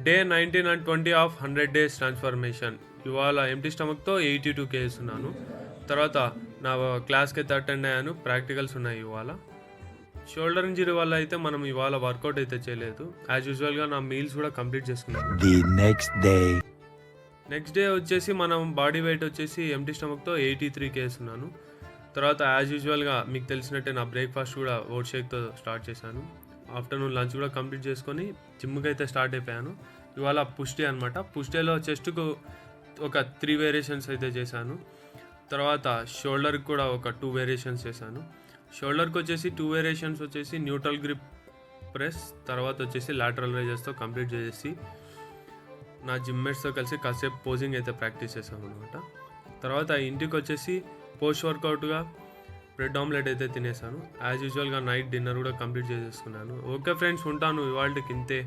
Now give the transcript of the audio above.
Day 19 and 20 of 100 days transformation. ఇవాళ empty స్టమక్తో 82 వేస్తున్నాను. తర్వాత నా క్లాస్కి అయితే అటెండ్ అయ్యాను. ప్రాక్టికల్స్ ఉన్నాయి ఇవాళ. షోల్డర్ ఇంజరీ వల్ల అయితే మనం ఇవాళ వర్కౌట్ అయితే చేయలేదు. యాజ్ యూజువల్గా నా మీల్స్ కూడా కంప్లీట్ చేసుకున్నాను. నెక్స్ట్ డే వచ్చేసి మనం బాడీ వెయిట్ వచ్చేసి ఎంటీ స్టమక్తో 83 వేస్తున్నాను. తర్వాత యాజ్ యూజువల్గా మీకు తెలిసినట్టే నా బ్రేక్ఫాస్ట్ కూడా ఓట్ షేక్తో స్టార్ట్ చేశాను. ఆఫ్టర్నూన్ లంచ్ కూడా కంప్లీట్ చేసుకొని జిమ్కి అయితే స్టార్ట్ అయిపోయాను. ఇవాళ పుష్ డే అనమాట. పుష్ డేలో చెస్ట్కు ఒక 3 వేరియేషన్స్ అయితే చేశాను. తర్వాత షోల్డర్కి కూడా ఒక 2 వేరియేషన్స్ చేశాను. షోల్డర్కి వచ్చేసి 2 వేరియేషన్స్ వచ్చేసి న్యూట్రల్ గ్రిప్ ప్రెస్, తర్వాత వచ్చేసి లాటరల్ రైజెస్తో కంప్లీట్ చేసి నా జిమ్మేట్స్తో కలిసి కాసేపు పోజింగ్ అయితే ప్రాక్టీస్ చేశాను అనమాట. తర్వాత ఇంటికి వచ్చేసి పోస్ట్ వర్కౌట్గా బ్రెడ్ ఆమ్లెట్ అయితే తినేసాను. యాజ్ యూజువల్గా నైట్ డిన్నర్ కూడా కంప్లీట్ చేసేసుకున్నాను. ఓకే ఫ్రెండ్స్, ఉంటాను ఇవాళకి ఇంతే.